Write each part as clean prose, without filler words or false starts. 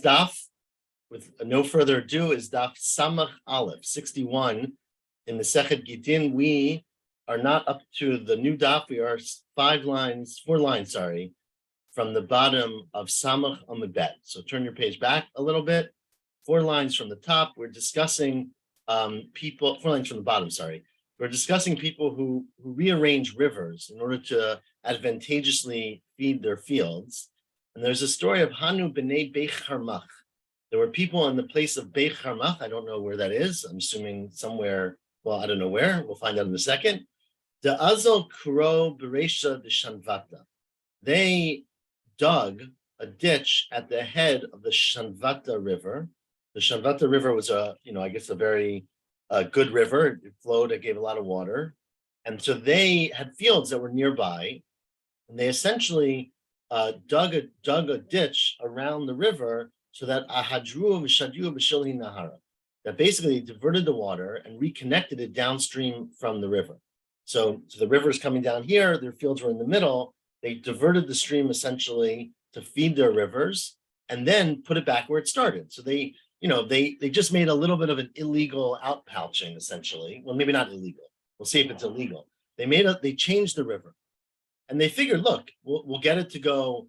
Daf, with no further ado, is Daf Samach Aleph 61 in the Sechet Gittin. We are not up to the new Daf. We are four lines, from the bottom of Samach Amud. So turn your page back a little bit. 4 lines from the top. We're discussing people. 4 lines from the bottom. We're discussing people who rearrange rivers in order to advantageously feed their fields. And there's a story of Hanu b'nei Beit Harmach. There were people in the place of Beit Harmach. I don't know where that is. I'm assuming somewhere. Well, I don't know where. We'll find out in a second. The Azal Kuro Beresha de Shanvata. They dug a ditch at the head of the Shanvata River. The Shanvata River was a very good river. It flowed. It gave a lot of water, and so they had fields that were nearby, and they essentially dug a ditch around the river so that ahadru v'shadyu b'shilhi nahara, that basically diverted the water and reconnected it downstream from the river. So the river is coming down here. Their fields were in the middle. They diverted the stream essentially to feed their rivers, and then put it back where it started. So they just made a little bit of an illegal outpouching, essentially. Well, maybe not illegal. We'll see if it's illegal. They changed the river, and they figured, look, we'll get it to go,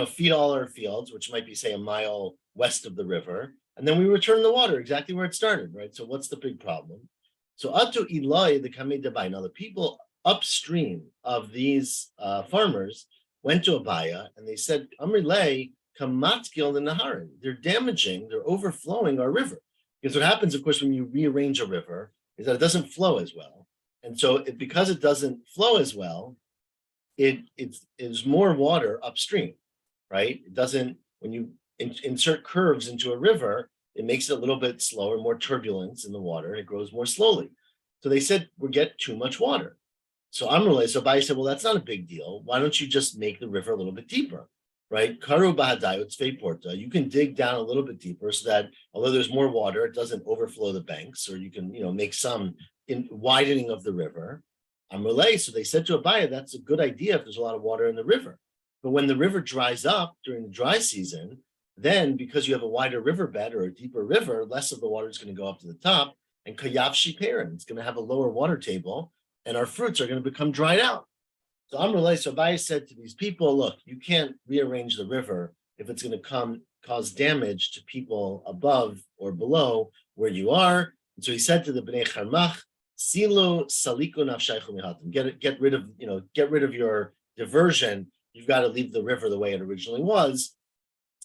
feed all our fields, which might be, say, a mile west of the river, and then we return the water exactly where it started, right? So what's the big problem? So Atu Ilai the Kamei Dabai. Now the people upstream of these farmers went to Abaya and they said, Amrilei Kamatkil the Naharin. They're overflowing our river. Because what happens, of course, when you rearrange a river is that it doesn't flow as well. And so because it doesn't flow as well, it is more water upstream, right? It doesn't, when you insert curves into a river, it makes it a little bit slower, more turbulence in the water, and it grows more slowly. So they said, we get too much water. So Abai said, well, that's not a big deal. Why don't you just make the river a little bit deeper, right? Karu Bahadai, Porta. You can dig down a little bit deeper so that although there's more water, it doesn't overflow the banks, or you can, make some widening of the river. So they said to Abaya, that's a good idea if there's a lot of water in the river. But when the river dries up during the dry season, then because you have a wider riverbed or a deeper river, less of the water is going to go up to the top, and kayav shiperin, it's going to have a lower water table, and our fruits are going to become dried out. So Abai said to these people, look, you can't rearrange the river if it's going to cause damage to people above or below where you are. And so he said to the Bnei Charmach, Silu saliku nafshaychu mihatim. Get rid of your diversion. You've got to leave the river the way it originally was,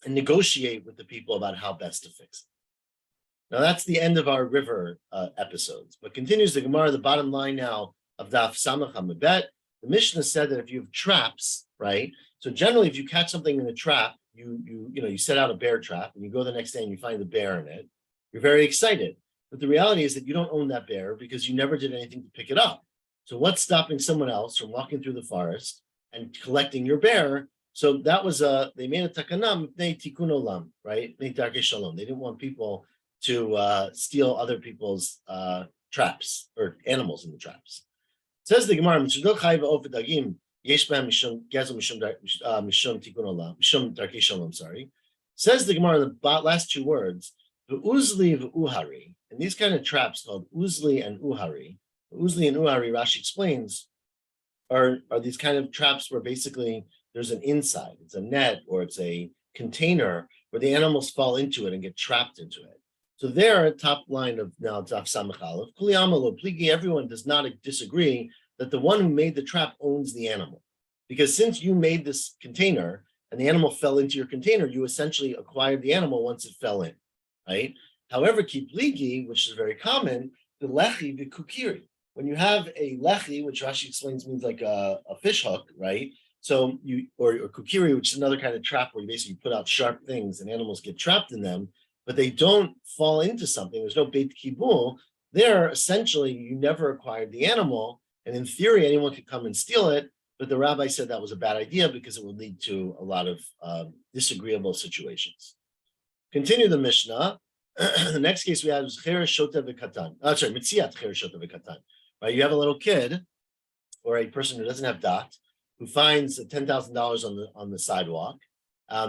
and negotiate with the people about how best to fix it. Now that's the end of our river episodes. But continues the Gemara, the bottom line now of Daf Samach Amud. The Mishnah said that if you have traps, right? So generally, if you catch something in a trap, you set out a bear trap, and you go the next day and you find the bear in it. You're very excited. But the reality is that you don't own that bear because you never did anything to pick it up. So what's stopping someone else from walking through the forest and collecting your bear? So that was they made a takanam, they tikkun olam, right? They didn't want people to steal other people's traps or animals in the traps. Says the Gemara, Says the Gemara, the last 2 words, uzli v'uhari, and these kind of traps called uzli and uhari. Uzli and uhari, Rashi explains, are these kind of traps where basically there's an inside, it's a net or it's a container where the animals fall into it and get trapped into it. So there, top line of now Daf Samach Aleph, Kuli Amalo Pligi, everyone does not disagree that the one who made the trap owns the animal. Because since you made this container and the animal fell into your container, you essentially acquired the animal once it fell in, right? However, Kipligi, which is very common, the lechi v'kukiri. When you have a lechi, which Rashi explains means like a fish hook, right? So or kukiri, which is another kind of trap where you basically put out sharp things and animals get trapped in them, but they don't fall into something. There's no beit kibul. There, essentially, you never acquired the animal, and in theory, anyone could come and steal it. But the rabbi said that was a bad idea because it would lead to a lot of disagreeable situations. Continue the Mishnah. The next case we had was Cher Shota V'Katan. Mitziat Cher Shota V'Katan. Right, you have a little kid or a person who doesn't have dot who finds $10,000 on the sidewalk.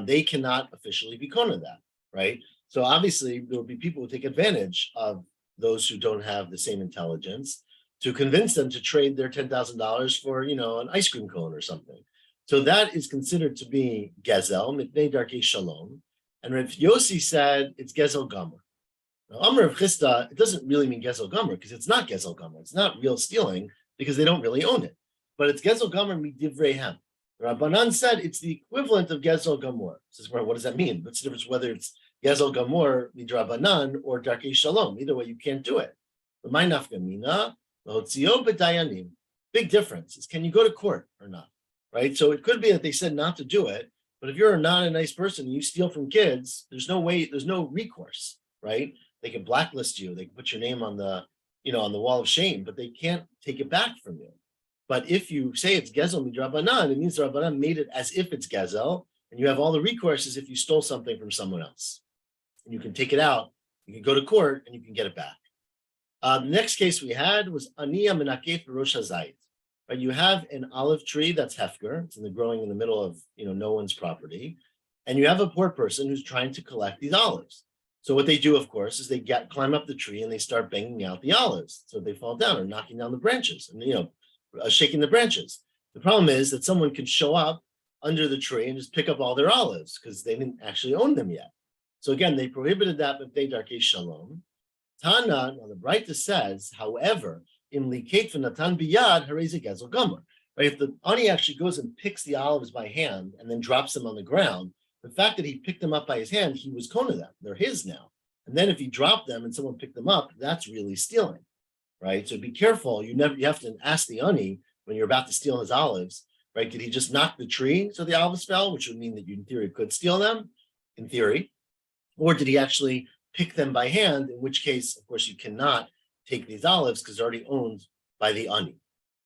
They cannot officially be kona that. right? So obviously there will be people who take advantage of those who don't have the same intelligence to convince them to trade their $10,000 for, an ice cream cone or something. So that is considered to be gezel, mitnei darkei shalom. And Rav Yossi said it's gezel gomer. Now, Amr of Chisda, it doesn't really mean gezel gomer because it's not gezel gomer. It's not real stealing because they don't really own it. But it's gezel gomer midivreihem. Rabbanan said it's the equivalent of gezel gomer. Says, well, what does that mean? What's the difference whether it's gezel gomer midrabanan or darkei shalom? Either way, you can't do it. My nafkamina, lotzio b'dayanim. Big difference is, can you go to court or not? Right? So it could be that they said not to do it, but if you're not a nice person and you steal from kids, there's no way, there's no recourse, right? They can blacklist you, they can put your name on the, on the wall of shame, but they can't take it back from you. But if you say it's gezel midrabanan, it means the Rabbanan made it as if it's gezel, and you have all the recourses if you stole something from someone else. And you can take it out, you can go to court, and you can get it back. The next case we had was Aniya Menakef Rosh Hazayit. Right, you have an olive tree that's hefker, it's growing in the middle of no one's property, and you have a poor person who's trying to collect these olives. So what they do, of course, is they climb up the tree and they start banging out the olives, so they fall down or knocking down the branches and shaking the branches. The problem is that someone can show up under the tree and just pick up all their olives because they didn't actually own them yet. So again, they prohibited that with darkei shalom. Tana, the Braita says, however, im liket v'natan biyad harei gezel gomer. Right, if the ani actually goes and picks the olives by hand and then drops them on the ground, the fact that he picked them up by his hand, he was kona them. They're his now. And then if he dropped them and someone picked them up, that's really stealing, right? So be careful. You have to ask the ani when you're about to steal his olives, right? Did he just knock the tree so the olives fell, which would mean that you in theory could steal them, in theory, or did he actually pick them by hand? In which case, of course, you cannot take these olives because they're already owned by the ani.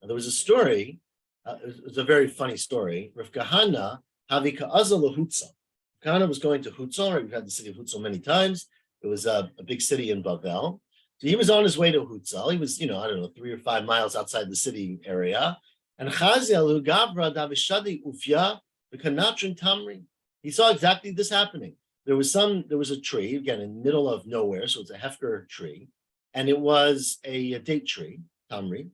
Now, there was a story. It was a very funny story. Rav Kahana havi ka'azal lahutza. Kahana was going to Hutzal, right? We've had the city of Hutzal many times. It was a big city in Bavel. So he was on his way to Hutzal. He was, 3 or 5 miles outside the city area. And Chaziel Gavra Davishadi Ufya Kanatrin Tamri. He saw exactly this happening. There was a tree, again, in the middle of nowhere, so it's a hefker tree, and it was a date tree, tamri,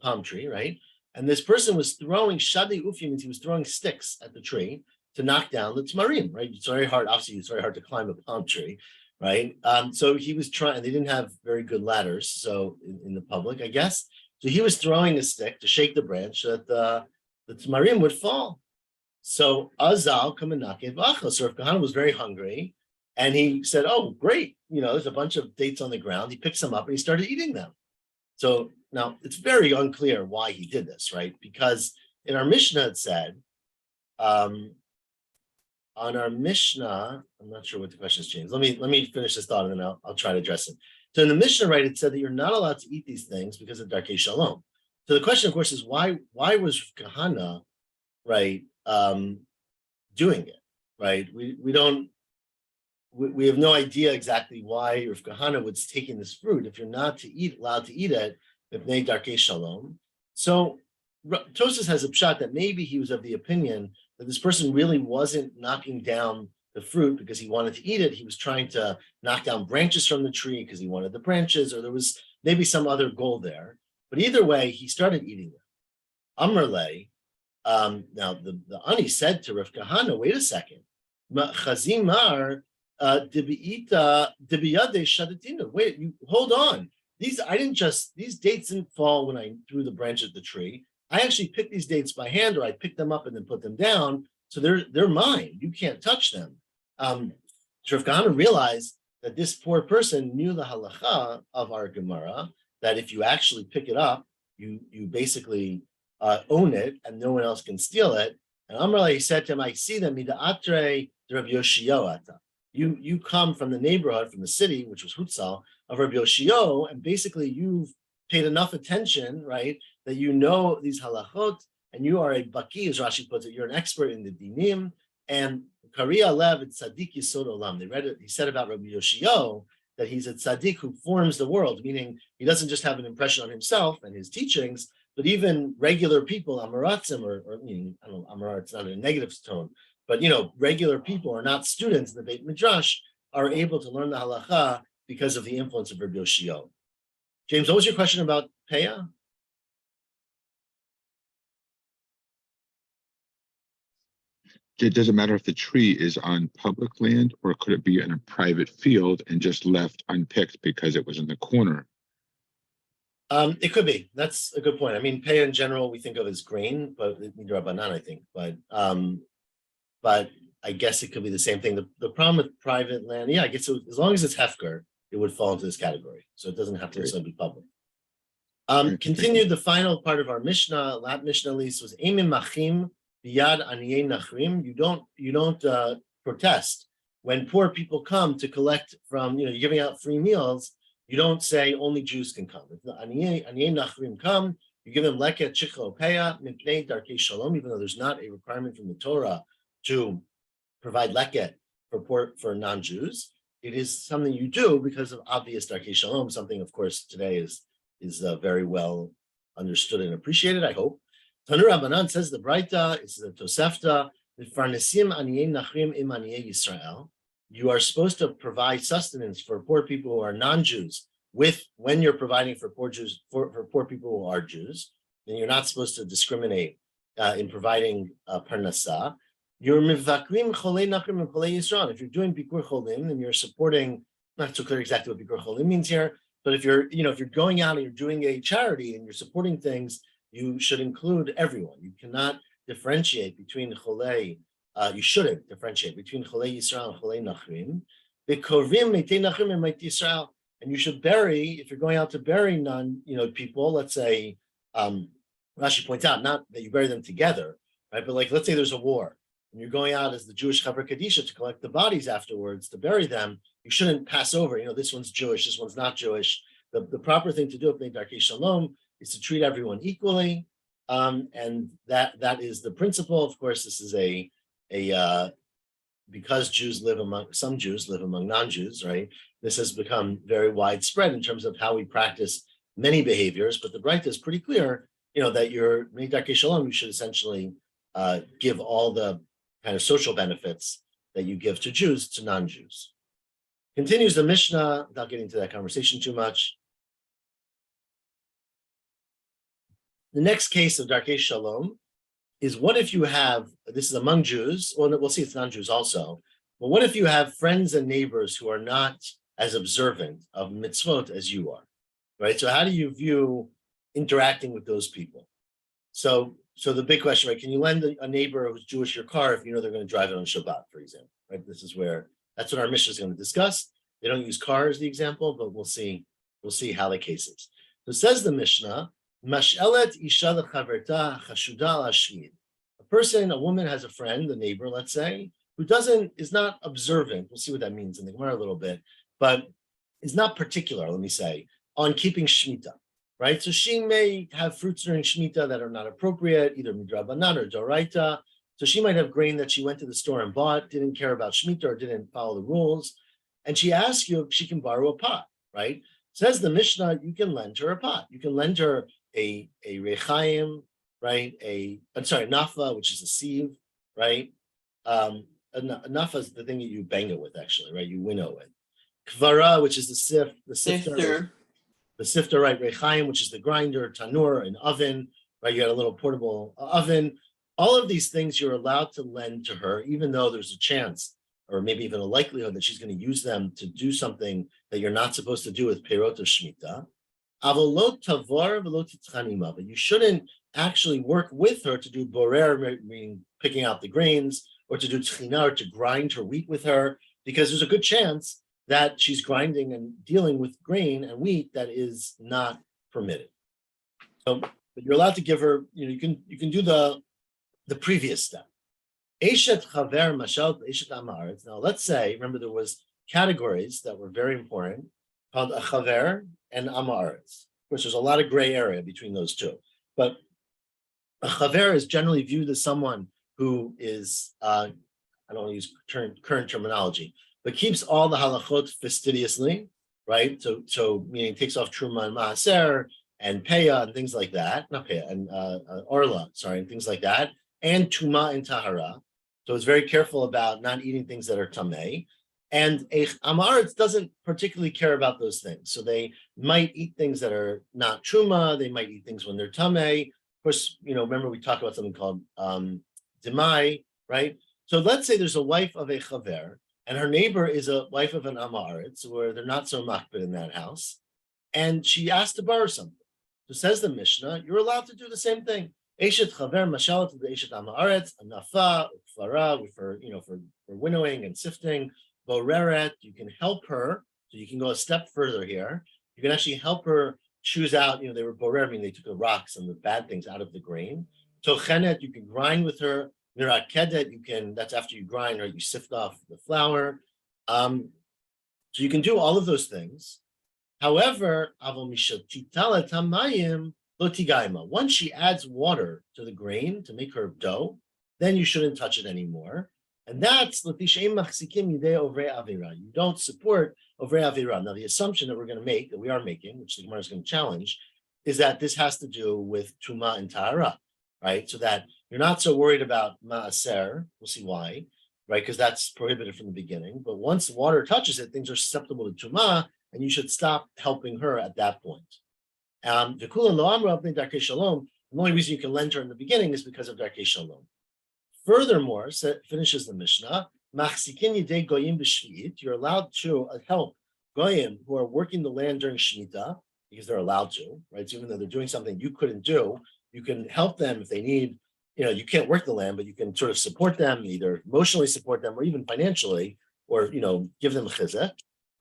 palm tree, right? And this person was throwing shadi ufya, means he was throwing sticks at the tree to knock down the tamarim, right? It's very hard, obviously it's very hard to climb a palm tree, right? So he was trying, they didn't have very good ladders, so in the public, I guess. So he was throwing a stick to shake the branch so that the tamarim would fall. So Azal Kamanake Vacha. So Rav Kahana was very hungry, and he said, "Oh, great! There's a bunch of dates on the ground." He picks them up and he started eating them. So now it's very unclear why he did this, right? Because in our Mishnah it said, on our Mishnah, I'm not sure what the question has changed. Let me finish this thought and then I'll try to address it. So in the Mishnah, right, it said that you're not allowed to eat these things because of darkei shalom. So the question, of course, is why was Rav Kahana, right, doing it, right? We have no idea exactly why Rav Kahana was taking this fruit if you're not allowed to eat it, b'nei darkei shalom. So Tosas has a pshat that maybe he was of the opinion that this person really wasn't knocking down the fruit because he wanted to eat it. He was trying to knock down branches from the tree because he wanted the branches, or there was maybe some other goal there. But either way, he started eating them. Amrle. Now the ani said to Rav Kahana, wait a second, Chazimar wait, you hold on. These dates didn't fall when I threw the branch at the tree. I actually picked these dates by hand, or I picked them up and then put them down. So they're mine. You can't touch them. Rav Kahana realized that this poor person knew the halacha of our Gemara, that if you actually pick it up, you basically own it, and no one else can steal it. And Amrullah, he said to him, I see them, mida'atre Rabbi Yoshio. You come from the neighborhood, from the city, which was Hutzal, of Rabbi Yoshio, and basically you've paid enough attention, right, that you know these halachot, and you are a baki, as Rashi puts it, you're an expert in the dinim, and Kariya Lev, it's tzaddik yisod olam. They read it, he said about Rabbi Yoshio, that he's a tzaddik who forms the world, meaning he doesn't just have an impression on himself and his teachings, but even regular people, Amaratzim, or I don't know, Amarat, it's not a negative tone, But regular people are not students in the Beit Midrash are able to learn the halacha because of the influence of Rabbi Yoshio. James, what was your question about Peah? It doesn't matter if the tree is on public land or could it be in a private field and just left unpicked because it was in the corner? It could be. That's a good point. I mean, Peah in general we think of as grain, but midrabanan, I think. But I guess it could be the same thing. The problem with private land, yeah, I guess as long as it's hefker, it would fall into this category. So it doesn't have to necessarily be public. Continued the final part of our Mishnah, last Mishnah at least, was Eimim Machim Biyad Aniyei Nachrim. You don't protest when poor people come to collect from, you're giving out free meals. You don't say only Jews can come. If the Aniyei Nachrim come, you give them leket chicho peah mipnei darkei shalom, even though there's not a requirement from the Torah to provide leket for non-Jews. It is something you do because of obvious darkei shalom, something, of course, today is very well understood and appreciated, I hope. Tanur Rabbanan says the Braita, it's the Tosefta, Farnesim Aniyei Nachrim Im Aniyei Yisrael. You are supposed to provide sustenance for poor people who are non-Jews when you're providing for poor Jews, for poor people who are Jews, then you're not supposed to discriminate in providing parnasa. You're mivakrim cholei nachrim and cholei Yisrael. If you're doing bikur cholim, then you're supporting, not so clear exactly what bikur cholim means here, but if you're going out and you're doing a charity and you're supporting things, you should include everyone. You cannot differentiate between cholei. You shouldn't differentiate between cholei Yisrael and cholei nachrim. Bekorim meitei nachrim and meitei Yisrael. And you should bury, if you're going out to bury people, let's say, Rashi points out, not that you bury them together, right? But like, let's say there's a war and you're going out as the Jewish Chaver Kadisha to collect the bodies afterwards, to bury them. You shouldn't pass over, this one's Jewish, this one's not Jewish. The proper thing to do with Darkei Shalom is to treat everyone equally. And that is the principle. Of course, this is because some Jews live among non-Jews, right? This has become very widespread in terms of how we practice many behaviors, but the Braita is pretty clear, that your Darkei Shalom, you should essentially give all the kind of social benefits that you give to Jews to non-Jews. Continues the Mishnah, without getting into that conversation too much. The next case of Darkei Shalom is, what if you have, this is among Jews, well, we'll see it's non-Jews also, but what if you have friends and neighbors who are not as observant of mitzvot as you are, right? So how do you view interacting with those people? So the big question, right? Can you lend a neighbor who's Jewish your car if you know they're going to drive it on Shabbat, for example, right? That's what our Mishnah is going to discuss. They don't use car as the example, but we'll see how the case is. So says the Mishnah, Mash'elet isha lechaverta chashuda al-ashmid. A woman has a friend, a neighbor, let's say, who is not observant. We'll see what that means in the Gemara a little bit, but is not particular, let me say, on keeping Shemitah, right? So she may have fruits during Shemitah that are not appropriate, either midrabanan or doraita. So she might have grain that she went to the store and bought, didn't care about Shemitah or didn't follow the rules. And she asks you if she can borrow a pot, right? Says the Mishnah, you can lend her a pot. You can lend her a rechaim, right? Nafa, which is a sieve, right? A nafa is the thing that you bang it with, actually, right? You winnow it. Kvara, which is the sifter. The sifter, right? Rechaim, which is the grinder. Tanur, an oven, right? You got a little portable oven. All of these things you're allowed to lend to her, even though there's a chance, or maybe even a likelihood, that she's going to use them to do something that you're not supposed to do with Perot or Shemitah. But you shouldn't actually work with her to do borer, meaning picking out the grains, or to do tchina, or to grind her wheat with her, because there's a good chance that she's grinding and dealing with grain and wheat that is not permitted. So but you're allowed to give her, you can do the previous step. Eshet chaver mashal eshet amaretz. Now let's say, remember there was categories that were very important called a chaver and amaretz. Of course, there's a lot of gray area between those two, but a chaver is generally viewed as someone who is, I don't want to use current terminology, but keeps all the halachot fastidiously, right? So meaning takes off truma and maaser and peah and things like that, not peah and orla, sorry, and things like that, and tuma and tahara. So it's very careful about not eating things that are tamei. And a amaretz doesn't particularly care about those things. So they might eat things that are not truma. They might eat things when they're tamei. Of course, remember we talked about something called demai, right? So let's say there's a wife of a chaver, and her neighbor is a wife of an amaretz, where they're not so makbid in that house, and she asked to borrow something. So says the Mishnah, you're allowed to do the same thing. Eshet chaver mashalat to the eshet amaretz, anafa, uflara, for winnowing and sifting. Boreret, you can help her. So you can go a step further here. You can actually help her choose out. They were borer, meaning they took the rocks and the bad things out of the grain. Tochenet, you can grind with her. Mirakedet, that's after you grind, or you sift off the flour. So you can do all of those things. However, once she adds water to the grain to make her dough, then you shouldn't touch it anymore. And that's you don't support ovrei avira. Now, the assumption that we are making, which the Gemara is going to challenge, is that this has to do with tuma and tahara, right? So that you're not so worried about maaser. We'll see why, right? Because that's prohibited from the beginning. But once water touches it, things are susceptible to tuma, and you should stop helping her at that point. The only reason you can lend her in the beginning is because of darkei shalom. Furthermore, finishes the Mishnah, you're allowed to help goyim who are working the land during Shemitah, because they're allowed to, right? So even though they're doing something you couldn't do, you can help them if they need, you can't work the land, but you can sort of support them, either emotionally support them or even financially, or, give them a chizah.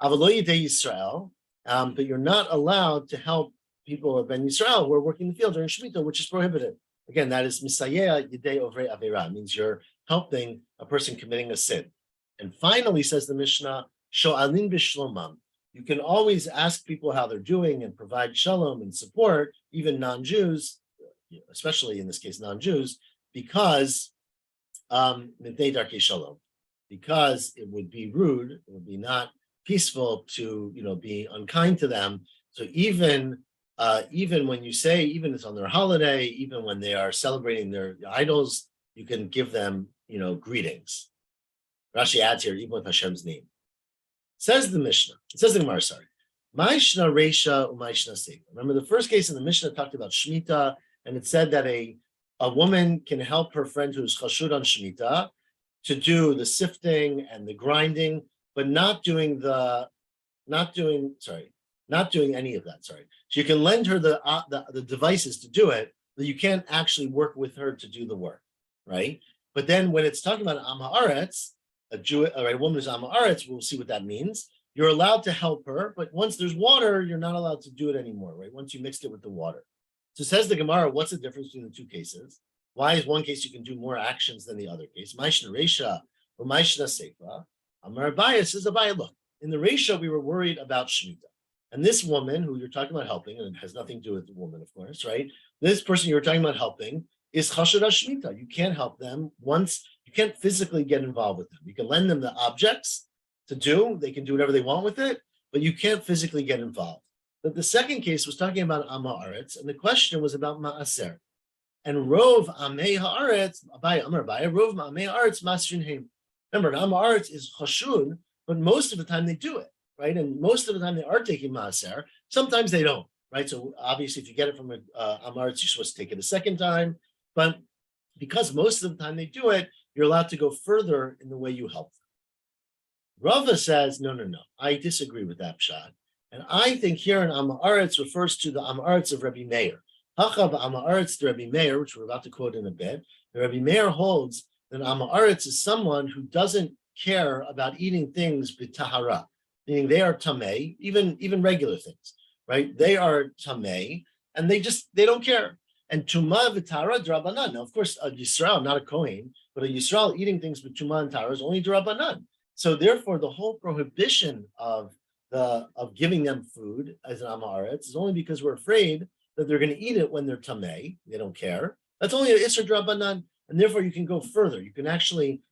Yisrael, but you're not allowed to help people of Ben Yisrael who are working the field during Shemitah, which is prohibited. Again, that is misayeh yidei ovrei avera, means you're helping a person committing a sin. And finally, says the Mishnah, sho'alin b'shlomam. You can always ask people how they're doing and provide shalom and support, even non-Jews, especially in this case non-Jews, because shalom, because it would be rude, it would be not peaceful to be unkind to them. So even when you say, even it's on their holiday, even when they are celebrating their idols, you can give them greetings. Rashi adds here, even with Hashem's name. Says the Mishnah, it says the Gemara, sorry. Ma'ishna Reisha u'ma'ishna Sefer. Remember the first case in the Mishnah talked about Shemitah, and it said that a woman can help her friend who's chashud on Shemitah to do the sifting and the grinding, but not doing any of that. Sorry. So you can lend her the devices to do it, but you can't actually work with her to do the work, right? But then when it's talking about Am Haaretz, a woman who's Am Haaretz, we'll see what that means. You're allowed to help her, but once there's water, you're not allowed to do it anymore, right? Once you mixed it with the water. So says the Gemara, what's the difference between the two cases? Why is one case you can do more actions than the other case? Ma'ishna Reisha or Ma'ishna Seifa. Amar Abaye says, Abaye, look, in the Reisha, we were worried about Shemitah. And this woman who you're talking about helping, and it has nothing to do with the woman, of course, right? This person you're talking about helping is chashud Shemitah. You can't help them you can't physically get involved with them. You can lend them the objects to do, they can do whatever they want with it, but you can't physically get involved. But the second case was talking about Am Haaretz, and the question was about Ma'aser. And Rov Amei Haaretz, Amar Abaye, Rov Amei Haaretz Masrin Heim. Remember, Am Haaretz is chashud, but most of the time they do it, right? And most of the time they are taking Ma'aser. Sometimes they don't, right? So obviously, if you get it from Am Haaretz, you're supposed to take it a second time. But because most of the time they do it, you're allowed to go further in the way you help them. Rava says, no, I disagree with that pshat. And I think here in Am Haaretz refers to the Am Haaretz of Rabbi Meir. Hachav Am Haaretz to Rabbi Meir, which we're about to quote in a bit. Rabbi Meir holds that Am Haaretz is someone who doesn't care about eating things b'tahara, meaning they are tamei, even regular things, right? They are tamei, and they don't care. And tuma v'tahara d'Rabbanan. Now, of course, a Yisrael, not a Kohen, but a Yisrael eating things with tuma and tahara is only d'Rabbanan. So therefore, the whole prohibition of giving them food as an Am Haaretz is only because we're afraid that they're going to eat it when they're tamei. They don't care. That's only an Isser D'Rabbanan, and therefore you can go further. You can actually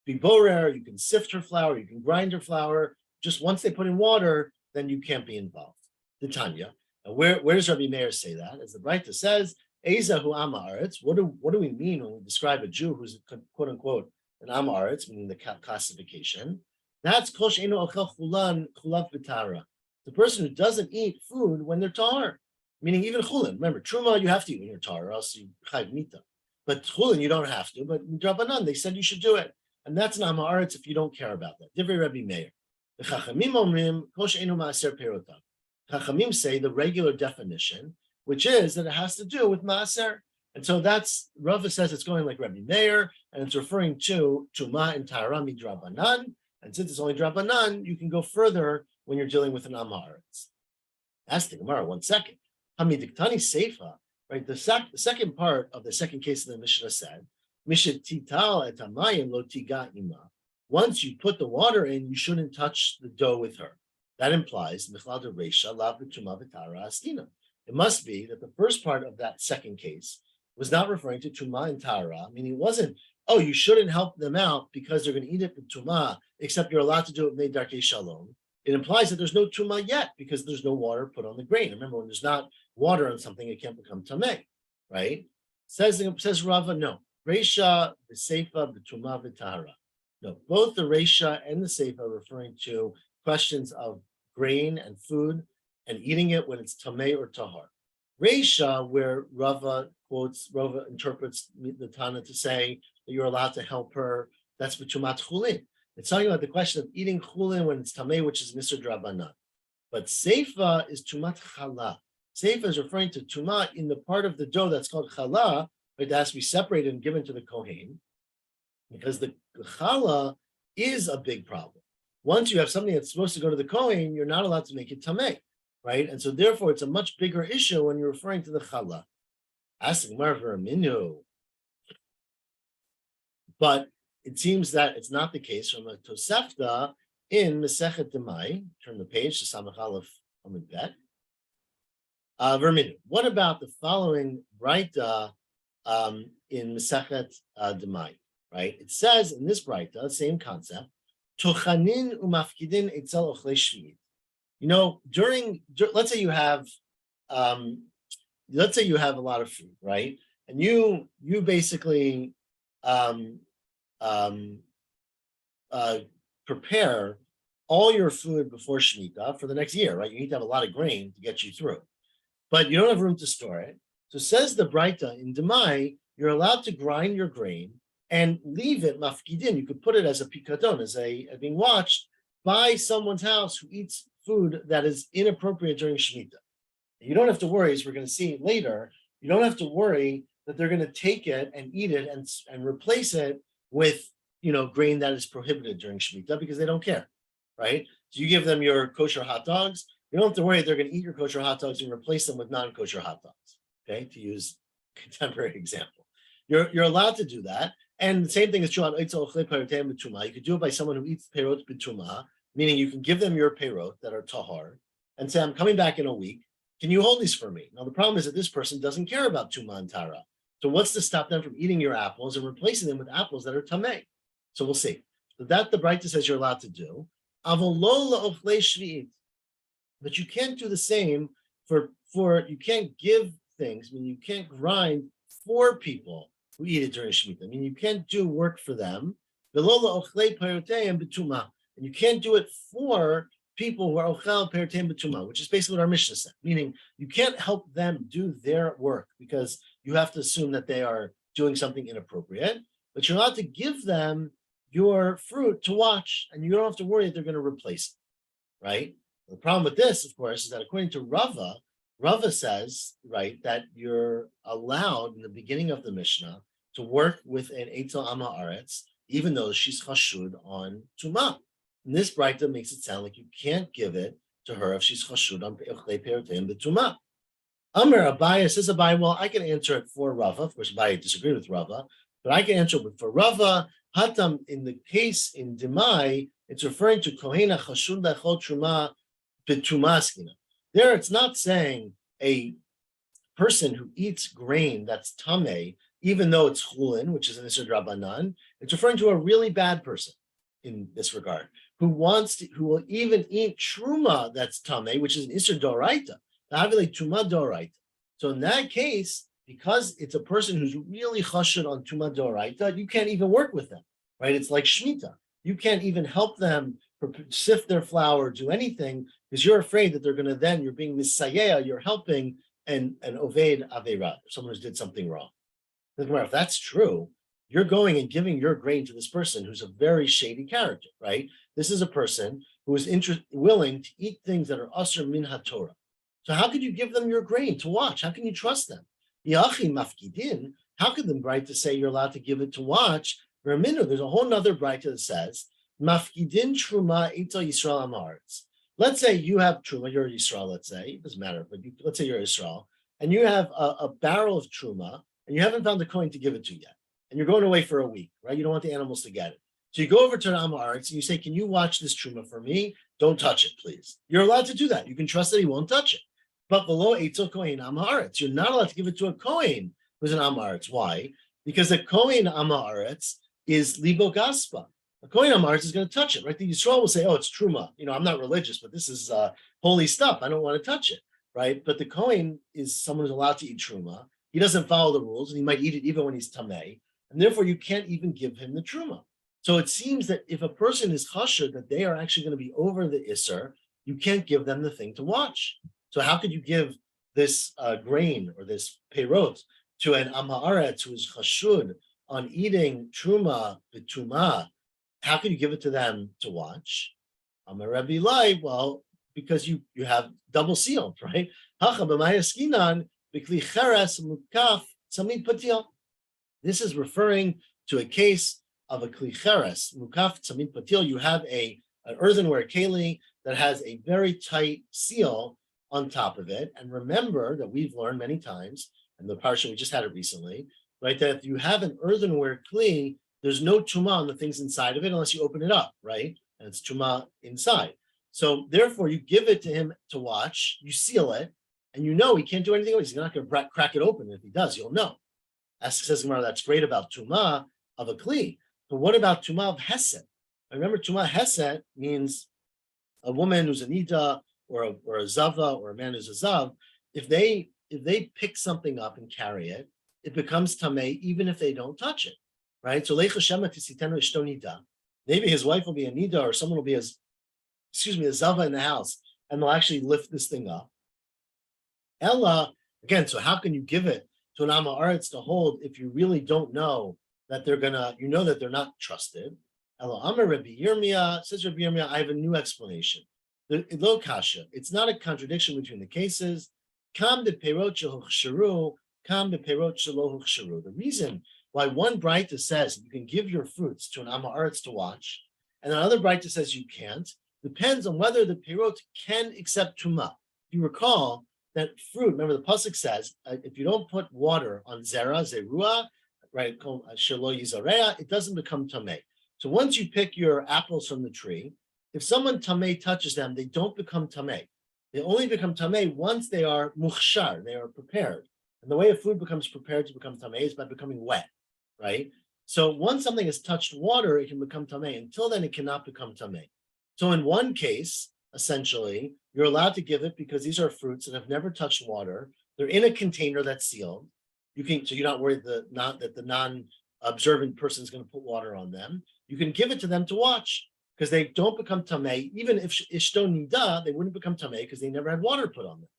be borer, you can sift her flour, you can grind her flour. Just once they put in water, then you can't be involved. The Tanya. And where does Rabbi Meir say that? As the Braita says, Ezahu Am Haaretz. What do we mean when we describe a Jew who's quote unquote an am aretz, meaning the classification. That's kol she'eino ochel chulan chulav b'tara. The person who doesn't eat food when they're tahar, meaning even chulin. Remember, truma you have to eat when you're tahar, or else you chayv mita. But chulin you don't have to. But drabanan they said you should do it, and that's an am aretz if you don't care about that. Divrei Rabbi Meir. The Chachamim omrim kol she'eino maaser perotav. Chachamim say the regular definition, which is that it has to do with maaser. And so that's, Rava says it's going like Rabbi Meir, and it's referring to Tuma and Tahara midrabanan. And since it's only drabanan, you can go further when you're dealing with an amaretz. Ask the Gemara 1 second. Hamidiktani seifa, right? The second part of the second case of the Mishnah said, Mishet tital et hamayim lo tiga ima. Once you put the water in, you shouldn't touch the dough with her. That implies michlal de reisha lav b'tuma v'tara astina. It must be that the first part of that second case was not referring to Tuma and Tara, meaning it wasn't, oh, you shouldn't help them out because they're going to eat it with Tuma, except you're allowed to do it with Darkei Shalom. It implies that there's no Tuma yet because there's no water put on the grain. Remember, when there's not water on something, it can't become Tameh, right? Says Rava, no. Reisha, the Seifa, the Tuma, the Tahara. No, both the Reisha and the Seifa are referring to questions of grain and food and eating it when it's Tameh or Tahar. Reisha, where Rava interprets the Tana to say that you're allowed to help her, that's b'tumat chulin. It's talking about the question of eating chulin when it's tamei, which is Mr. Drabanan. But seifa is tumat chala. Seifa is referring to tuma in the part of the dough that's called chala, but it has to be separated and given to the kohen, because the chala is a big problem. Once you have something that's supposed to go to the kohen, you're not allowed to make it tamei, right? And so therefore, it's a much bigger issue when you're referring to the chala. Asking Marver Minu. But it seems that it's not the case from a Tosefta in Masechet Demai. Turn the page to Samach Aleph Amud Bet. Verminu. What about the following Braita in Masechet Demai? Right? It says in this Braita, same concept. Tochanin umafkidin etzel ochlei shviyit. You know, let's say you have a lot of food, right? And you basically prepare all your food before Shemitah for the next year, right? You need to have a lot of grain to get you through, but you don't have room to store it. So says the Braita in Demai, you're allowed to grind your grain and leave it mafkidin. You could put it as a pikadon, as being watched by someone's house who eats food that is inappropriate during Shemitah. You don't have to worry, as we're going to see later, you don't have to worry that they're going to take it and eat it and replace it with, grain that is prohibited during Shemitah because they don't care, right? So you give them your kosher hot dogs, you don't have to worry they're going to eat your kosher hot dogs and replace them with non-kosher hot dogs, okay? To use a contemporary example. You're allowed to do that. And the same thing is true on Eitzel Ochlei Perotem B'Tumah. You could do it by someone who eats Perot B'Tumah, meaning you can give them your Perot that are Tahar and say, I'm coming back in a week. Can you hold these for me? Now, the problem is that this person doesn't care about Tuma and Tara. So what's to stop them from eating your apples and replacing them with apples that are Tameh? So we'll see. So that the Braita says you're allowed to do. But you can't do the same for you can't give things. I mean, you can't grind for people who eat it during Shemitah. I mean, you can't do work for them. And you can't do it for people who are ochel pertem b'tumah, which is basically what our Mishnah said, meaning you can't help them do their work because you have to assume that they are doing something inappropriate, but you're allowed to give them your fruit to watch, and you don't have to worry that they're going to replace it, right? The problem with this, of course, is that according to Rava says, right, that you're allowed in the beginning of the Mishnah to work with an Eitzel Ama Aretz, even though she's chashud on Tumah. And this Braita makes it sound like you can't give it to her if she's chashud on Ochlei Perotem B'Tumah. Amar Abaye says Abaye, well, I can answer it for Rava. Of course, Abaye disagreed with Rava, but I can answer it for Rava. Hatam, in the case in Demai, it's referring to Kohena chashud lechol Truma B'Tumaskina. There, it's not saying a person who eats grain that's tameh, even though it's chulin, which is an Isser Drabanan. It's referring to a really bad person in this regard, who will even eat truma that's tameh, which is an Isser Doraita, the Truma Doraita. So in that case, because it's a person who's really chashud on Truma Doraita, you can't even work with them right? It's like Shemitah. You can't even help them sift their flour, do anything, because you're afraid that they're going to then, you're being misayeh, you're helping and oved aveira, someone who did something wrong. If that's true, you're going and giving your grain to this person who's a very shady character, right? This is a person who is willing to eat things that are asr min haTorah. So how could you give them your grain to watch? How can you trust them? Yachi mafkidin. How could the Braita say you're allowed to give it to watch? There's a whole nother Braita that says mafkidin truma ito Yisrael amaretz. Let's say you have truma, you're Yisrael. Let's say it doesn't matter, but let's say you're Yisrael, and you have a barrel of truma, and you haven't found the coin to give it to yet, and you're going away for a week, right? You don't want the animals to get it. So you go over to an Amaretz and you say, can you watch this truma for me? Don't touch it, please. You're allowed to do that. You can trust that he won't touch it. But below Eitzel Kohen Amaretz, you're not allowed to give it to a Kohen who's an Amaretz. Why? Because the Kohen Amaretz is Libo Gaspa. A Kohen Amaretz is going to touch it, right? The Yisrael will say, oh, it's truma. I'm not religious, but this is holy stuff. I don't want to touch it, right? But the Kohen is someone who's allowed to eat truma. He doesn't follow the rules, and he might eat it even when he's tamei, and therefore you can't even give him the truma. So it seems that if a person is chasher that they are actually going to be over the isser, you can't give them the thing to watch. So how could you give this grain or this peirot to an am haaretz who is chashud on eating truma b'tuma? How can you give it to them to watch? Amar Rabbi Lai, well, because you have double sealed, right? Hacha b'mayaskinan. This is referring to a case of a kli cheres, mukaf tzamid patil. You have an earthenware keli that has a very tight seal on top of it. And remember that we've learned many times, and the parsha we just had it recently, right? That if you have an earthenware kli, there's no tuma on the things inside of it unless you open it up, right? And it's tuma inside. So therefore, you give it to him to watch, you seal it, and he can't do anything. He's not going to crack it open. If he does, you'll know. As says Gemara, that's great about tuma of a kli. But what about tuma of hesed? Remember, tuma hesed means a woman who's a nida or a zava or a man who's a zav. If they pick something up and carry it, it becomes tamei even if they don't touch it, right? So leichashema tisitenu ishto nida. Maybe his wife will be a nida or someone will be a zava in the house, and they'll actually lift this thing up. Ella, again, so how can you give it to an Am Haaretz to hold if you really don't know that that they're not trusted? Ella Amar Rabbi Yirmiyah, says Rabbi Yirmiyah, I have a new explanation. Lo kasha, it's not a contradiction between the cases. Kam de perot shehuchsharu, kam de perot shelo huchsharu. The reason why one Braita says you can give your fruits to an Am Haaretz to watch, and another Braita says you can't, depends on whether the perot can accept tuma. If you recall, that fruit, remember the pasuk says, if you don't put water on zerua, right, shelo yizarea, it doesn't become tamei. So once you pick your apples from the tree, if someone tamei touches them, they don't become tamei. They only become tamei once they are muchshar, they are prepared. And the way a food becomes prepared to become tamei is by becoming wet, right? So once something has touched water, it can become tamei. Until then, it cannot become tamei. So in one case, essentially, you're allowed to give it because these are fruits that have never touched water. They're in a container that's sealed. So you're not worried that the non-observant person is going to put water on them. You can give it to them to watch because they don't become tamei. Even if ishto nida, they wouldn't become tamei because they never had water put on them.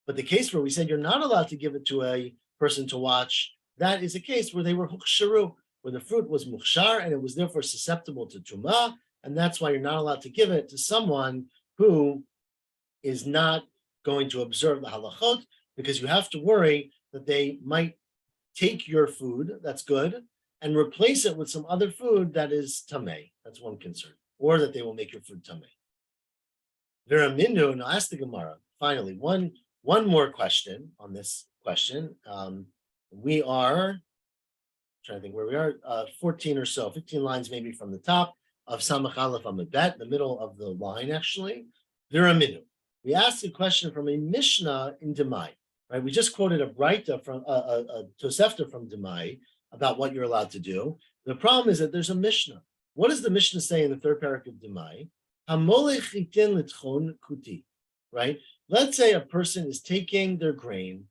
But the case where we said you're not allowed to give it to a person to watch, that is a case where they were huksharu, where the fruit was mukhshar and it was therefore susceptible to tumah, and that's why you're not allowed to give it to someone who is not going to observe the halachot, because you have to worry that they might take your food that's good and replace it with some other food that is tamei. That's one concern, or that they will make your food tamei. Veramindu, now ask the Gemara. Finally, one more question on this question. We are trying to think where we are. 14 or so, 15 lines maybe from the top of Samach Aleph Amud Bet, the middle of the line actually. Veramindu. We asked a question from a Mishnah in Demai, right? We just quoted a Braita from a Tosefta from Demai about what you're allowed to do. The problem is that there's a Mishnah. What does the Mishnah say in the third paragraph of Demai? Hamolech chitin l'tchon kuti, right? Let's say a person is taking their grain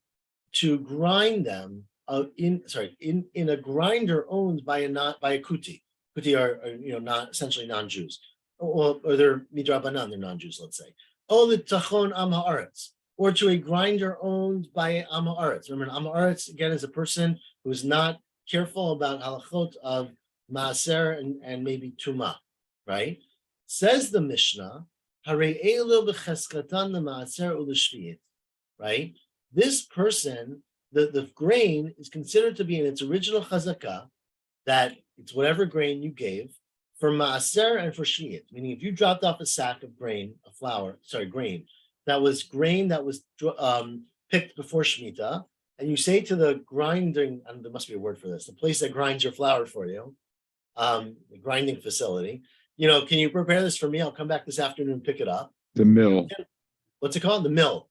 to grind them in a grinder owned by a kuti. Kuti are not essentially non-Jews, or they're midrabanan, they're non-Jews, let's say. O l'tachon am haaretz, or to a grinder owned by am haaretz. Remember, am haaretz again is a person who's not careful about halachot of maaser and maybe tuma, right? Says the Mishnah, Harei elu b'cheskatan l'maaser u'l'shviyit, right? This person, the grain is considered to be in its original chazakah, that it's whatever grain you gave for maaser and for shviyit. Meaning, if you dropped off a sack of grain, grain that was picked before Shemitah, and you say to the grinding, and there must be a word for this, the place that grinds your flour for you, the grinding facility, can you prepare this for me? I'll come back this afternoon and pick it up. The mill. What's it called? The mill.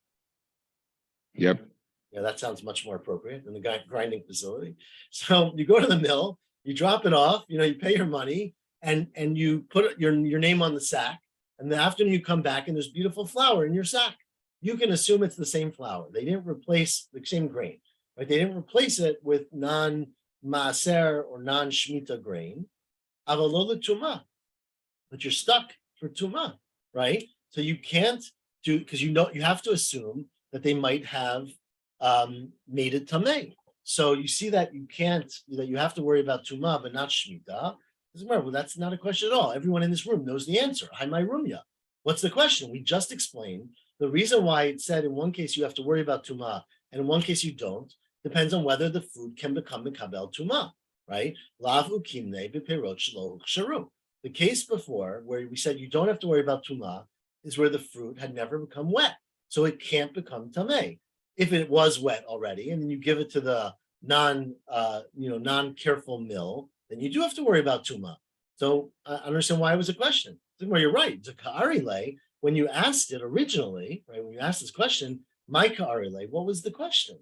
Yep. Yeah, that sounds much more appropriate than the grinding facility. So you go to the mill, you drop it off, you pay your money, and you put your name on the sack. And the afternoon you come back and there's beautiful flour in your sack. You can assume it's the same flour. They didn't replace the same grain, right? They didn't replace it with non-maaser or non-shmita grain. Avalola tuma, but you're stuck for tuma, right? So you can't do, because you have to assume that they might have made it tameh. So you see that you have to worry about tuma, but not shmita. Well, that's not a question at all. Everyone in this room knows the answer. Hi, my rumya. What's the question? We just explained the reason why it said in one case you have to worry about tuma, and in one case you don't, depends on whether the food can become mekabel tuma, right? Lav ukimne b'perot shelo huksharu. The case before where we said you don't have to worry about tuma is where the fruit had never become wet, so it can't become tameh. If it was wet already, and then you give it to the non-careful mill, then you do have to worry about tuma. So I understand why it was a question. Well, you're right. Zaka'arile, when you asked it originally, right? When you asked this question, my ka'arile, what was the question?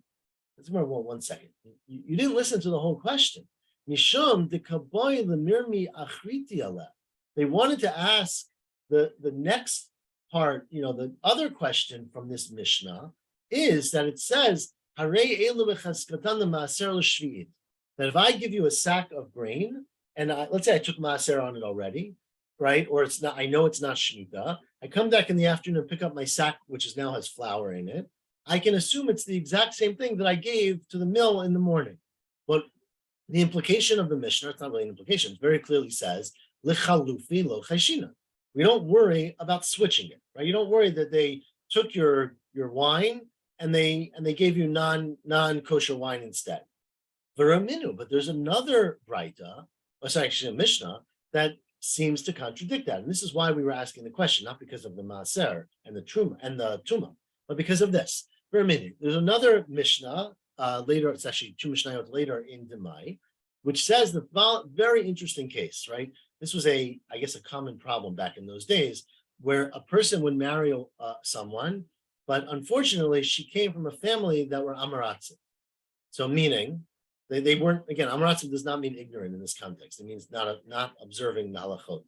Well, 1 second. You didn't listen to the whole question. Mishum de kaboy lemirmi achriti ala. They wanted to ask the next part, the other question from this Mishnah is that it says, Harei elu b'chaskatan l'maaser l'shviyit. That if I give you a sack of grain, and let's say I took maaser on it already, right? Or it's not, I know it's not shmita. I come back in the afternoon and pick up my sack, which now has flour in it. I can assume it's the exact same thing that I gave to the mill in the morning. But the implication of the Mishnah, it's not really an implication, it very clearly says, L'chalufi lo cheshina. We don't worry about switching it, right? You don't worry that they took your wine and they gave you non-kosher wine instead. Veraminu, but there's another Braita, actually a Mishnah, that seems to contradict that. And this is why we were asking the question, not because of the Maaser and the Tuma, but because of this. Veraminu, there's another Mishnah later, it's actually 2 Mishnayot later in Demai, which says the very interesting case, right? This was I guess a common problem back in those days, where a person would marry someone, but unfortunately she came from a family that were Amaratzim. So meaning, they weren't, again, Amaratzim does not mean ignorant in this context. It means not observing the halachot.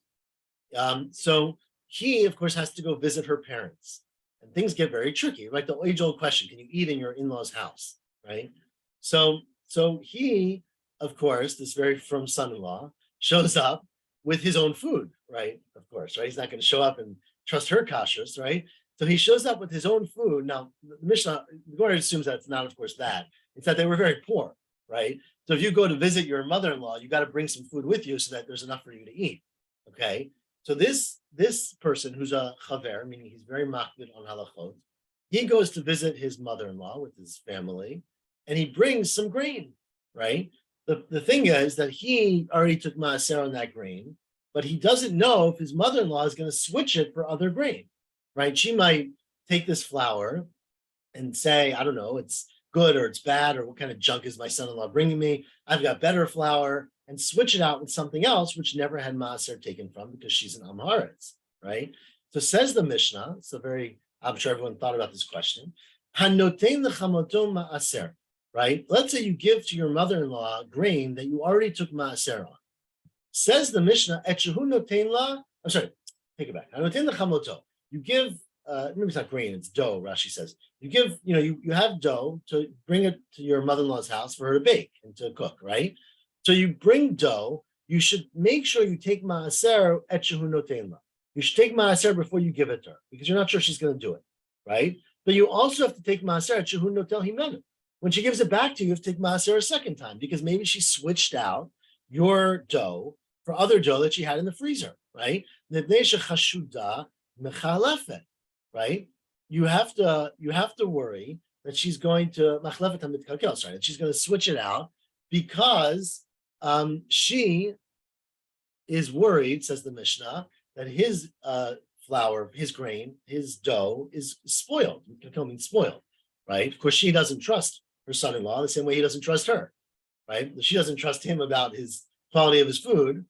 So he, of course, has to go visit her parents. And things get very tricky, right? The age-old question, can you eat in your in-law's house, right? So he, of course, this very firm son-in-law, shows up with his own food, right? Of course, right? He's not going to show up and trust her kashrus, right? So he shows up with his own food. Now, the Mishnah, the Gemara assumes that it's not, of course, that. It's that they were very poor, right? So if you go to visit your mother-in-law, you got to bring some food with you so that there's enough for you to eat, okay? So this person who's a chaver, meaning he's very makbid on halachot, he goes to visit his mother-in-law with his family, and he brings some grain, right? The thing is that he already took maaser on that grain, but he doesn't know if his mother-in-law is going to switch it for other grain, right? She might take this flour and say, I don't know, it's good or it's bad, or what kind of junk is my son-in-law bringing me? I've got better flour, and switch it out with something else, which never had maaser taken from because she's an Amharitz, right? So says the Mishnah, I'm sure everyone thought about this question, Hanotein lechamoto maaser, right? Let's say you give to your mother-in-law grain that you already took maaser on. Says the Mishnah, Etchehu notein la, I'm sorry, take it back. Hanotein lechamoto. You give, maybe it's not grain, it's dough, Rashi says. You give, you have dough to bring it to your mother-in-law's house for her to bake and to cook, right? So you bring dough, you should make sure you take maaser et shehu noten la. You should take maaser before you give it to her because you're not sure she's going to do it, right? But you also have to take maaser et shehu notel himenu. When she gives it back to you, you have to take maaser a second time because maybe she switched out your dough for other dough that she had in the freezer, right? Right? You have to worry that she's going to that she's going to switch it out because she is worried, says the Mishnah, that his flour, his grain, his dough is spoiled. Becoming spoiled, right? Of course, she doesn't trust her son-in-law the same way he doesn't trust her, right? She doesn't trust him about his quality of his food,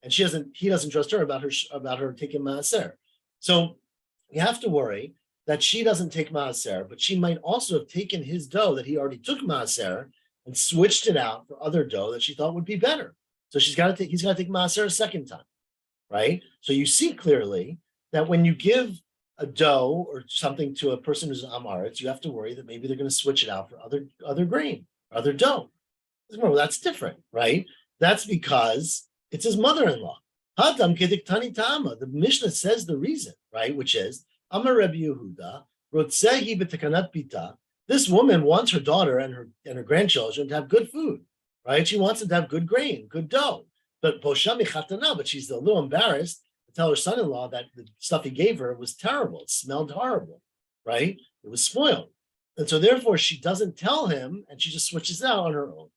and he doesn't trust her about her taking maaser. So you have to worry that she doesn't take maaser, but she might also have taken his dough that he already took maaser and switched it out for other dough that she thought would be better. So he's got to take maaser a second time, right? So you see clearly that when you give a dough or something to a person who's an amaretz, you have to worry that maybe they're going to switch it out for other grain, other dough. Well, that's different, right? That's because it's his mother-in-law. Hadam kedik tani tama. The Mishnah says the reason, right? Which is Amar Rabbi Yehuda rotzehi b'tekanat pita. This woman wants her daughter and her grandchildren to have good food, right? She wants them to have good grain, good dough. But boshami chatana, but she's a little embarrassed to tell her son-in-law that the stuff he gave her was terrible. It smelled horrible, right? It was spoiled. And so therefore she doesn't tell him and she just switches out on her own.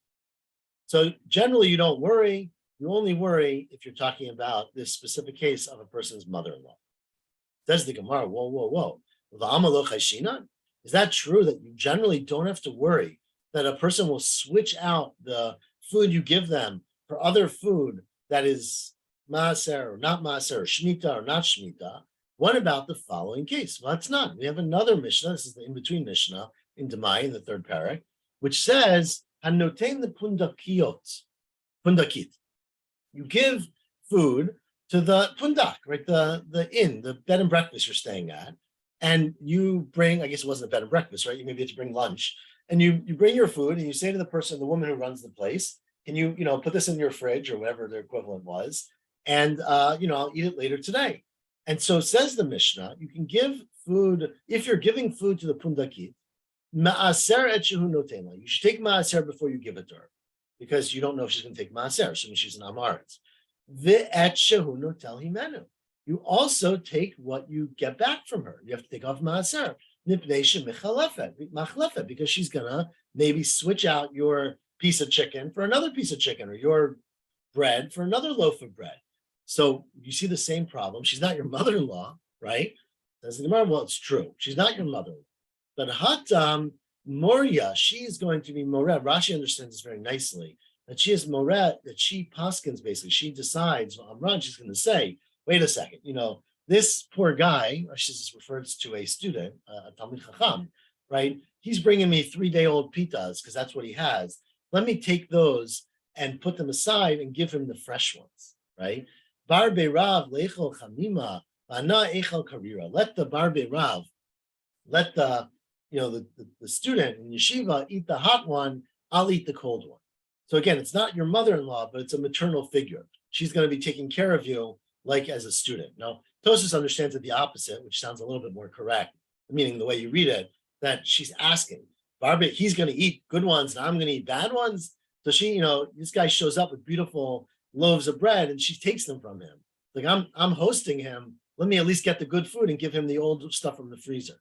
So generally you don't worry. You only worry if you're talking about this specific case of a person's mother-in-law. Says the Gemara, whoa. Is that true that you generally don't have to worry that a person will switch out the food you give them for other food that is maaser or not maaser, or shmita or not shmita? What about the following case? Well, it's not. We have another Mishnah. This is the in-between Mishnah in Demai, in the third parak, which says, Hanotein the pundakit. You give food to the pundak, right? The inn, the bed and breakfast you're staying at, and you bring, I guess it wasn't a bed and breakfast, right? You maybe have to bring lunch, and you bring your food, and you say to the person, the woman who runs the place, can you put this in your fridge or whatever their equivalent was, and I'll eat it later today. And so says the Mishnah, you can give food if you're giving food to the pundakit. Maaser et shehu notena. You should take maaser before you give it to her, because you don't know if she's going to take maaser, assuming she's an amaretz. Ve'et shehu notel himenu. You also take what you get back from her. You have to take off maaser. Nipnei shemichalefet, because she's gonna maybe switch out your piece of chicken for another piece of chicken, or your bread for another loaf of bread. So you see the same problem. She's not your mother-in-law, right? Says the Gemara, well, it's true. She's not your mother-in-law. But Hatam Moria, she is going to be Moret. Rashi understands this very nicely. That she is Moret, that she paskins, basically. She decides, Amran, she's going to say, wait a second, this poor guy, she refers to a student, a Talmid Chacham, right? He's bringing me 3-day-old pitas because that's what he has. Let me take those and put them aside and give him the fresh ones, right? Bar Rav leichel chamima, ana echel karira. Let the Bar Rav, let the student in yeshiva eat the hot one. I'll eat the cold one. So again, it's not your mother-in-law, but it's a maternal figure. She's going to be taking care of you like as a student. Now, Tosfos understands it the opposite, which sounds a little bit more correct, meaning the way you read it, that she's asking, Barbie, he's going to eat good ones and I'm going to eat bad ones. So she, this guy shows up with beautiful loaves of bread and she takes them from him. Like, I'm hosting him. Let me at least get the good food and give him the old stuff from the freezer,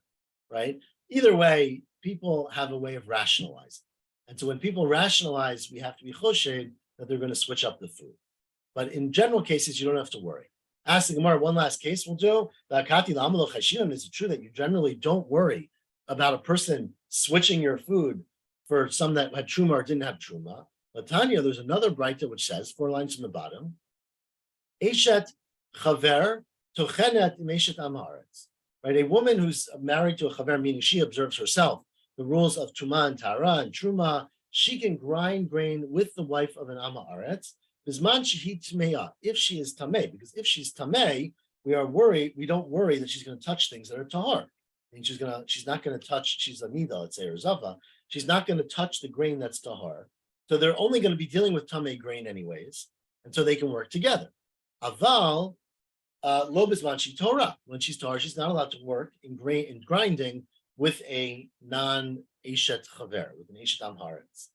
right? Either way, people have a way of rationalizing. And so when people rationalize, we have to be choshed that they're going to switch up the food. But in general cases, you don't have to worry. Ask the Gemara, one last case we'll do. Is it true that you generally don't worry about a person switching your food for some that had truma or didn't have truma? But Tanya, there's another braita which says, 4 lines from the bottom, Eshet chaver tochenet imeshet amaretz. Right, a woman who's married to a chaver, meaning she observes herself the rules of truma and tara and truma, she can grind grain with the wife of an amaretz. Bisman shehi tmeya, if she is tameh, because if she's tameh, we don't worry that she's going to touch things that are tahar. I mean, she's not going to touch, she's a nida, let's say, or zava, she's not going to touch the grain that's tahar. So they're only going to be dealing with tameh grain anyways. and so they can work together. Aval, lo bizman she Torah. When she's Torah, she's not allowed to work in grinding with a non-Eshet Chaver, with an Eshet Am Haaretz.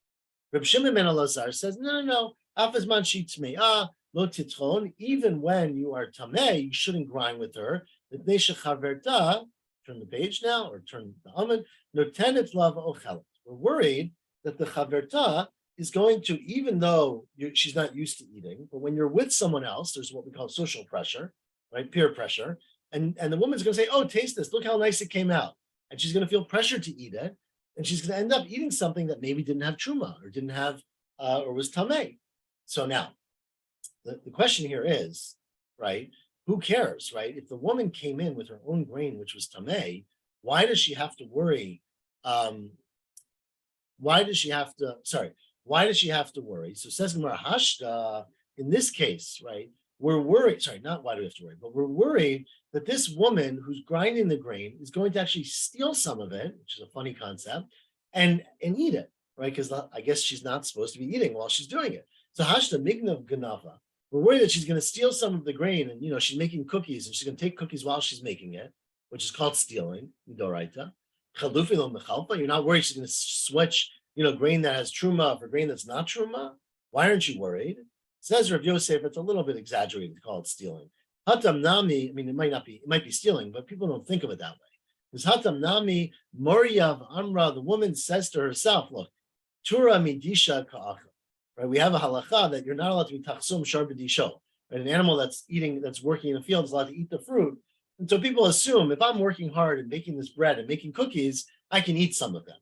Reb Shimon ben Elazar says, no. Afazman she Tme'ah, lo titron. Even when you are Tameh, you shouldn't grind with her. Mipnei shechaverta, turn the page now, or turn the Amud, notenet lav ochelet. We're worried that the chaverta is going to, even though she's not used to eating, but when you're with someone else, there's what we call social pressure, right? Peer pressure. And the woman's going to say, oh, taste this. Look how nice it came out. And she's going to feel pressure to eat it. And she's going to end up eating something that maybe didn't have truma or didn't have, or was tameh. So now, the question here is, right, who cares, right? If the woman came in with her own grain, which was tameh, why does she have to worry? Why does she have to worry? So says Gemara Hashta, in this case, right, we're worried, sorry, not why do we have to worry, but we're worried that this woman who's grinding the grain is going to actually steal some of it, which is a funny concept, and eat it, right? Because I guess she's not supposed to be eating while she's doing it. So Hashta Mignav Ganava, we're worried that she's going to steal some of the grain, and she's making cookies, and she's going to take cookies while she's making it, which is called stealing, Midoraita. You're not worried she's going to switch, grain that has truma for grain that's not truma? Why aren't you worried? Says Rav Yosef, it's a little bit exaggerated to call it stealing. Hatam nami, it might be stealing, but people don't think of it that way. Because hatam nami, Moriyav Amra, the woman says to herself, look, Tura midisha ka'acha. Right? We have a halacha that you're not allowed to be tachsum shar b'disho. Right? An animal that's working in the field is allowed to eat the fruit. And so people assume if I'm working hard and making this bread and making cookies, I can eat some of them.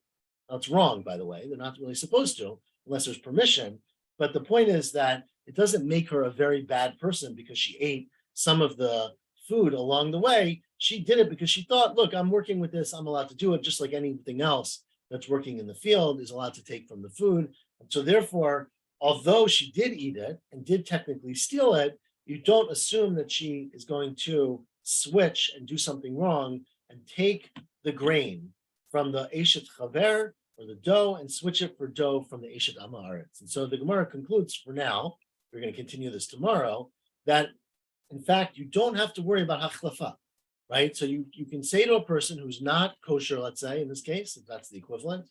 That's wrong, by the way. They're not really supposed to, unless there's permission. But the point is that it doesn't make her a very bad person because she ate some of the food along the way. She did it because she thought, look, I'm working with this. I'm allowed to do it just like anything else that's working in the field is allowed to take from the food. And so therefore, although she did eat it and did technically steal it, you don't assume that she is going to switch and do something wrong and take the grain from the Eshet Chaver or the dough and switch it for dough from the Eshet Am Haaretz. And so the Gemara concludes for now, we're going to continue this tomorrow, that in fact, you don't have to worry about hachlafa, right? So you can say to a person who's not kosher, let's say, in this case, if that's the equivalent,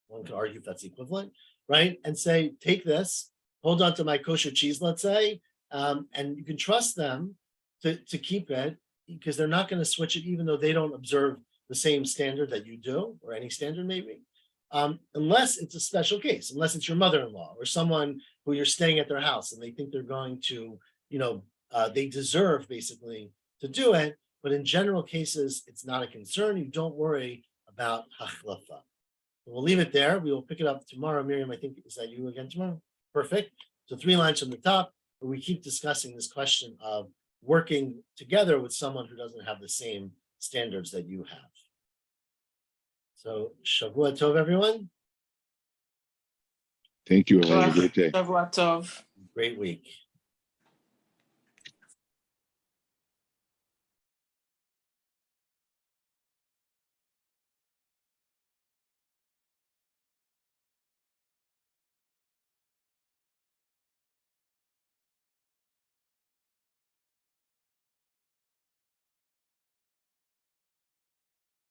one could argue if that's the equivalent, right? And say, take this, hold on to my kosher cheese, let's say, and you can trust them to keep it because they're not going to switch it even though they don't observe the same standard that you do, or any standard maybe, unless it's a special case, unless it's your mother-in-law or someone who you're staying at their house and they think they're going to, they deserve basically to do it. But in general cases, it's not a concern. You don't worry about hachlafa. We'll leave it there. We will pick it up tomorrow. Miriam, I think, is that you again tomorrow? Perfect. So 3 lines from the top, where we keep discussing this question of working together with someone who doesn't have the same standards that you have. So Shavua Tov, everyone. Thank you. Have a great day. Shavua Tov. Great week.